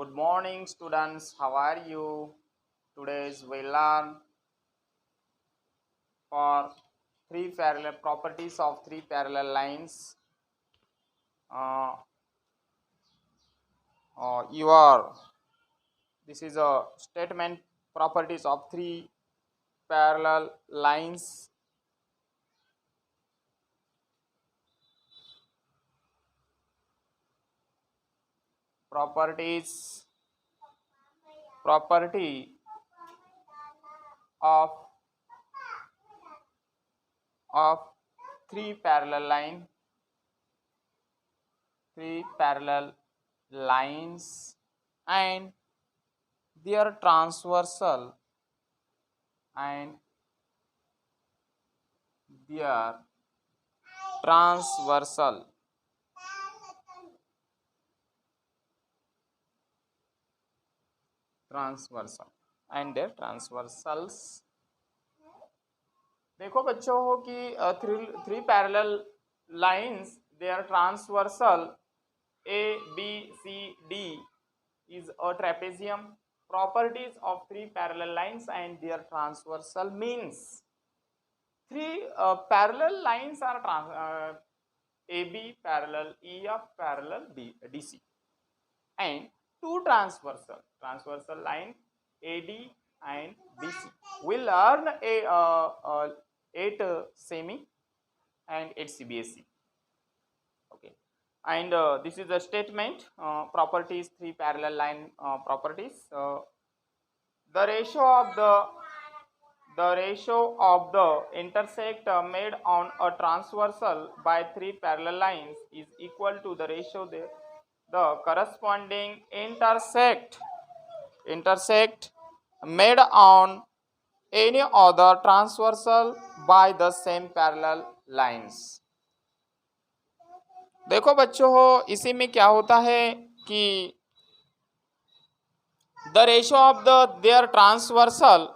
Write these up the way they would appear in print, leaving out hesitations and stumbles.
Good morning, students. How are you? Today's we learn for three parallel properties of three parallel lines. Uh, this is a statement properties of three parallel lines. Property of of three parallel lines and their and their transversal transversal and their transversals. देखो बच्चों हो कि three parallel lines they are transversal A B C D is a trapezium. Properties of three parallel lines and their transversal means three parallel lines are AB parallel EF parallel DC and two transversal line AD and BC. We learn eight semi and 8 CBSE. Okay, and this is a statement properties three parallel line properties. The ratio of the intersect made on a transversal by three parallel lines is equal to the ratio the corresponding intersect made on any other transversal by the same parallel lines. देखो बच्चों हो इसी में क्या होता है कि the ratio of the their transversal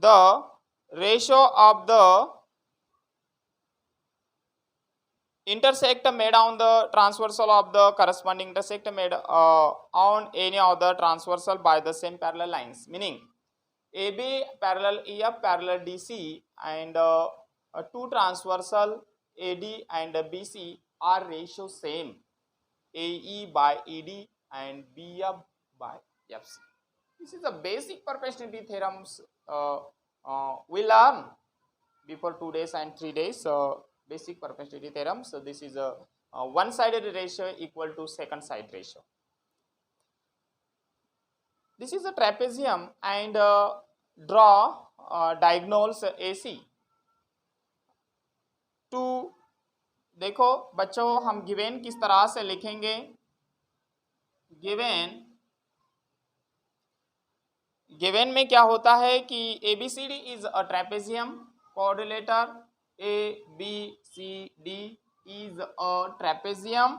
the ratio of the intersect made on the transversal of the corresponding intersect made on any other transversal by the same parallel lines, meaning AB parallel EF parallel DC and two transversal AD and BC are ratio same, AE by ED and BF by FC. This is the basic perpetuity theorems we learn before 2 days and 3 days. Basic perpetuity theorem. So this is a one-sided ratio equal to second side ratio. This is a trapezium and draw diagonals AC. To देखो बच्चों हम given किस तरह से लिखेंगे. Given में क्या होता है कि ABCD is a trapezium. Coordinator ABCD is a trapezium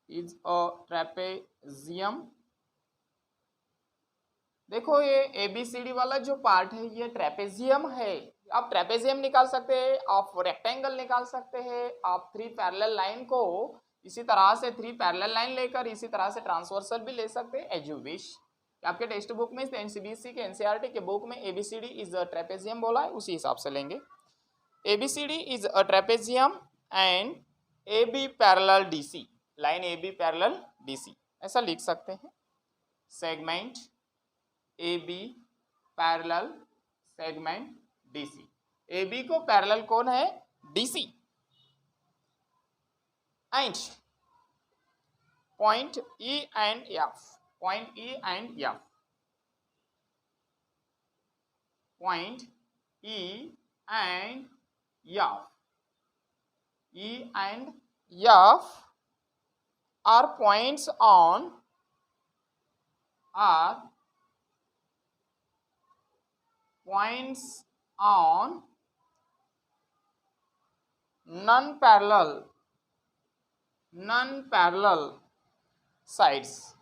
is a trapezium. देखो ये ABCD वाला जो पार्ट है ये ट्रेपेजियम है. आप ट्रेपेजियम निकाल सकते हैं, आप रेक्टेंगल निकाल सकते हैं, आप थ्री पैरेलल लाइन को इसी तरह से थ्री पैरेलल लाइन लेकर इसी तरह से ट्रांसवर्सल भी ले सकते हैं एज यू विश. आपके टेक्स्ट बुक में एनसीबीसी के एनसीईआरटी के बुक में ABCD इज अ ट्रेपेजियम बोला है, उसी हिसाब से लेंगे. ABCD is a trapezium and AB parallel DC, line AB parallel DC ऐसा लिख सकते हैं. Segment AB parallel segment DC. AB को पैरेलल कौन है? DC. And point E and F. Point E and F. Point E and F. E and F are points on non-parallel sides.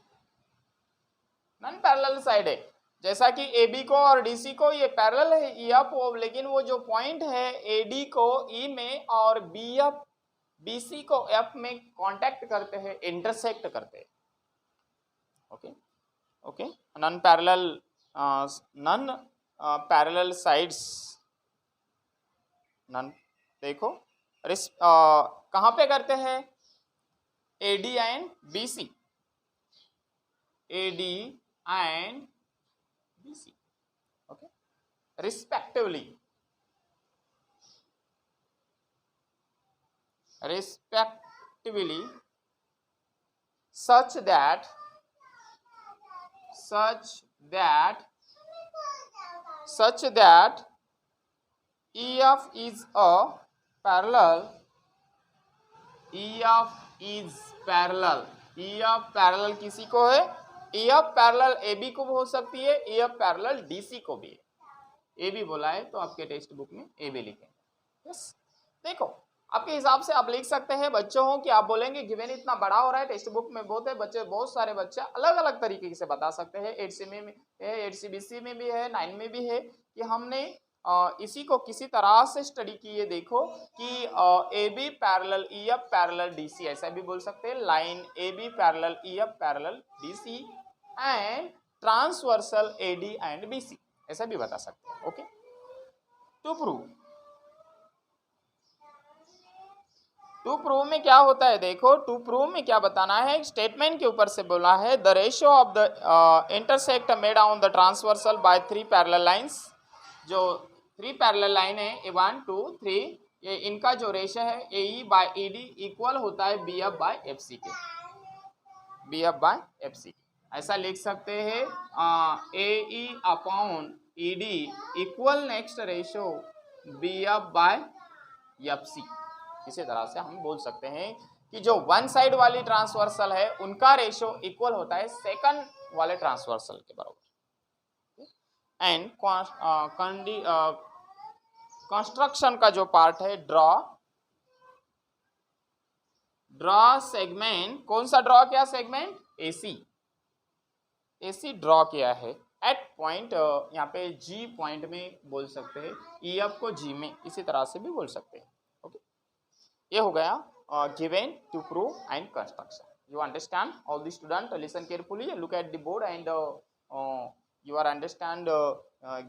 Non parallel side है। जैसा कि A B को और D C को ये पैरेलल है ई एफ ओ, लेकिन वो जो पॉइंट है ए डी को ई में और बी एफ बी सी को एफ में कांटेक्ट करते हैं, इंटरसेक्ट करते हैं। Okay okay, non parallel sides, non, देखो कहाँ पे करते हैं, A D and B C, A D and B C, okay, respectively such that EF is a parallel, EF is parallel, EF parallel किसी को है, EF पैरेलल AB को हो सकती है, EF पैरेलल DC को भी है। AB बोला है तो आपके टेक्स्ट बुक में AB लिखेंगे। यस, देखो आपके हिसाब से आप लिख सकते हैं बच्चों हो कि आप बोलेंगे गिवन इतना बड़ा हो रहा है, टेक्स्ट बुक में बहुत है, बच्चे बहुत सारे बच्चे अलग अलग तरीके से बता सकते हैं। 8C में है, 8CBC में भी है, 9 में भी है, कि हमने इसी को किसी तरह से स्टडी किए। देखो कि A B parallel E F parallel D C, ऐसा भी बोल सकते हैं, line A B parallel E F parallel D C and transversal A D and B C, ऐसा भी बता सकते हैं। ओके, टू प्रूव में क्या होता है, देखो टू प्रूव में क्या बताना है, स्टेटमेंट के ऊपर से बोला है the ratio of the intersect made on the transversal by 3 parallel lines. जो 3 पैरेलल लाइन है ए 1 2 3, ये इनका जो रेशियो है A E by A D equal होता है B F by F C के, B F by F C. ऐसा लिख सकते हैं A E upon E D equal next ratio B F by F C. इसी तरह से हम बोल सकते हैं कि जो वन साइड वाली ट्रांसवर्सल है उनका रेशियो इक्वल होता है सेकंड वाले ट्रांसवर्सल के बराबर। एंड कंस्ट्रक्शन का जो पार्ट है, ड्रॉ सेगमेंट, कौन सा ड्रॉ किया सेगमेंट, एसी ड्रॉ किया है एट पॉइंट, यहाँ पे जी पॉइंट में बोल सकते हैं, ई एफ को जी में, इसी तरह से भी बोल सकते हैं। ओके, ये हो गया given to prove and construction. You understand all the student, listen carefully, look at the board and you are understand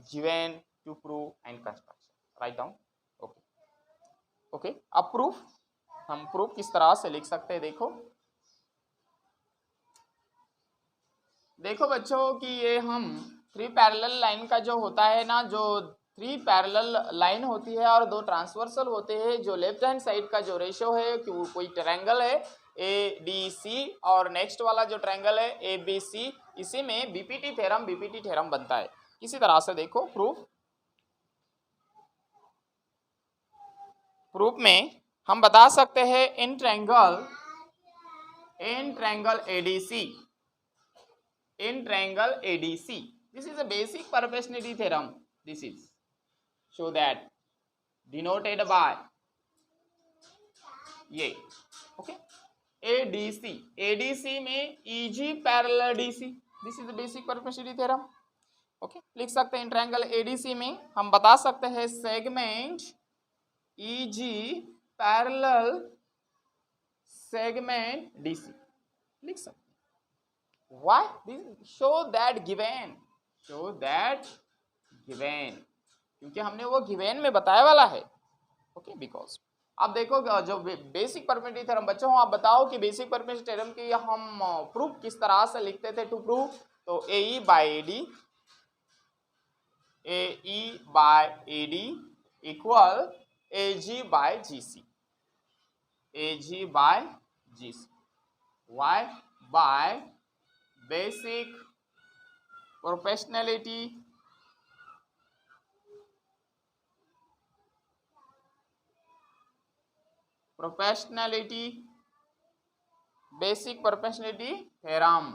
given to prove and construction, write down। Okay, अब प्रूफ, हम प्रूफ किस तरह से लिख सकते हैं, देखो बच्चों कि ये हम 3 पैरेलल लाइन का जो होता है ना, जो 3 पैरेलल लाइन होती है और 2 ट्रांसवर्सल होते हैं, जो लेफ्ट हैंड साइड का जो रेशियो है कि कोई ट्रायंगल है ए डी सी और नेक्स्ट वाला जो ट्रायंगल है ए बी सी, इसी में बीपीटी थ्योरम बनता है। इसी तरह से देखो प्रूफ में हम बता सकते हैं in triangle ADC, this is a basic proportionality theorem, this is show that denoted by ये। ओके, एडीसी में EG parallel DC, this is basic proportionality theorem. Okay, लिख सकते हैं ट्रायंगल एडीसी में हम बता सकते हैं segment easy parallel segment DC, लिख सकते हैं। Why this, show that given, क्योंकि हमने वो गिवन में बताया वाला है। ओके, बिकॉज अब देखो जो बेसिक परपेचुनिटी थ्योरम, बच्चों आप बताओ कि बेसिक परपेचुनिटी थ्योरम की हम प्रूफ किस तरह से लिखते थे टू प्रूफ, तो A E by A D equal A G by G C, why by basic proportionality basic proportionality theorem.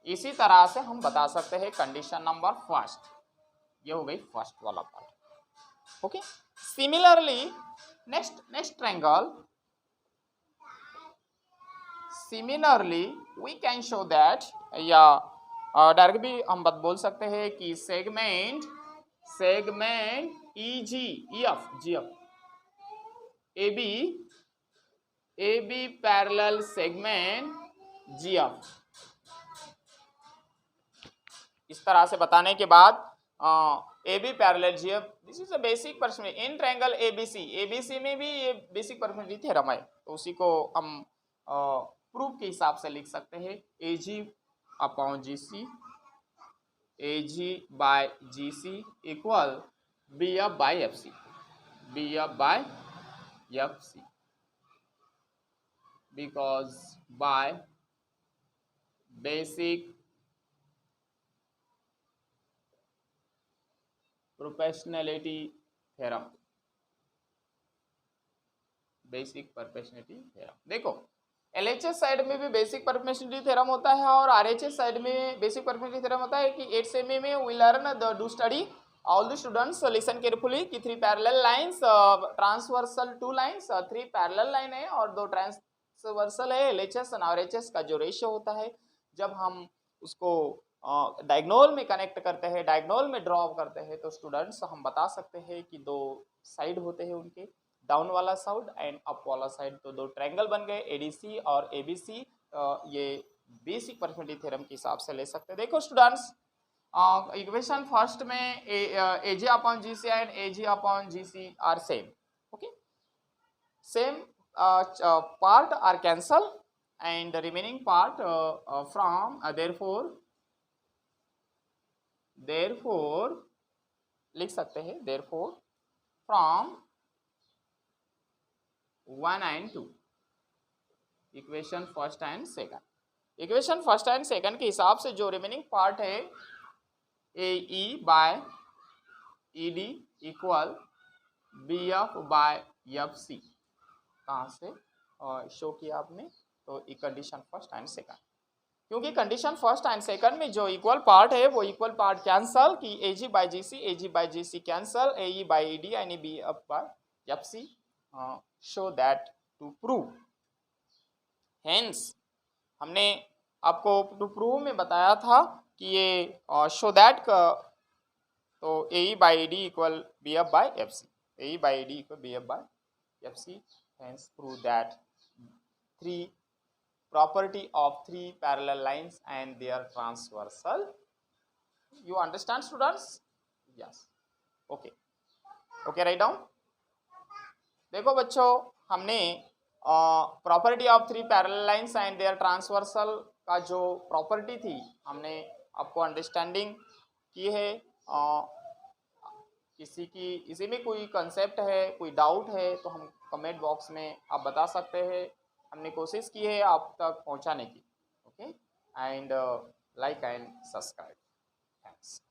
इसी तरह से हम बता सकते हैं कंडीशन नंबर फर्स्ट, ये हो गई फर्स्ट वाला part. Okay, similarly next triangle similarly we can show that, या डायरेक्ट भी हम बात बोल सकते हैं कि segment E G E F G F A B parallel segment G F. इस तरह से बताने के बाद A B parallel G F, this is a basic perpendicular in triangle ABC में भी ये बेसिक परपेंडिकुलर थ्योरम है, तो उसी को हम प्रूफ के हिसाब से लिख सकते हैं। A G upon G C, A G by G C equal B F by F C, B F by F C, because by basic proportionality theorem, basic proportionality theorem. देखो एलएचएस साइड में भी basic proportionality theorem होता है और RHS side में basic proportionality theorem होता है कि 8th सेमी में we learn do study all the students listen carefully कि 3 parallel lines transversal 2 lines 3 parallel line है और 2 ट्रांसवर्सल है। एलएचएस और आरएचएस का जो रेशियो होता है जब हम उसको डायगोनल में कनेक्ट करते हैं, डायगोनल में ड्रॉ करते हैं, तो स्टूडेंट्स हम बता सकते हैं कि 2 साइड होते हैं उनके, डाउन वाला साइड एंड अप वाला साइड, तो 2 ट्रायंगल बन गए एडीसी और एबीसी। ये बेसिक परपेंडिकुलर थ्योरम के हिसाब से ले सकते हैं। देखो स्टूडेंट्स इक्वेशन फर्स्ट में A G upon G C and A G upon G C are same, okay, same part are cancel and the remaining part from therefore लिख सकते हैं therefore from 1 and 2, equation first and second, equation first and second के हिसाब से जो remaining part है A E by E D equal B F by F C, कहाँ से शो किया आपने, तो कंडीशन फर्स्ट एंड सेकंड, क्योंकि कंडीशन फर्स्ट एंड सेकंड में जो इक्वल पार्ट है वो इक्वल पार्ट कैंसल कि A G by G C cancel, A E by E D यानी B F by F C, show that to prove. Hence हमने आपको to prove में बताया था कि ये शो दैट का, तो A E by E D equal B F by F C, A E by E D equal B F by F C, hence prove that 3 property of 3 parallel lines and their transversal. You understand students? Yes. Okay. Okay, write down. देखो बच्चों हमने property of 3 parallel lines and their transversal का जो property थी हमने आपको understanding की है। किसी की इसी में कोई कंसेप्ट है, कोई डाउट है तो हम कमेंट बॉक्स में आप बता सकते हैं, हमने कोशिश की है आप तक पहुंचाने की। Okay, and like and subscribe, thanks.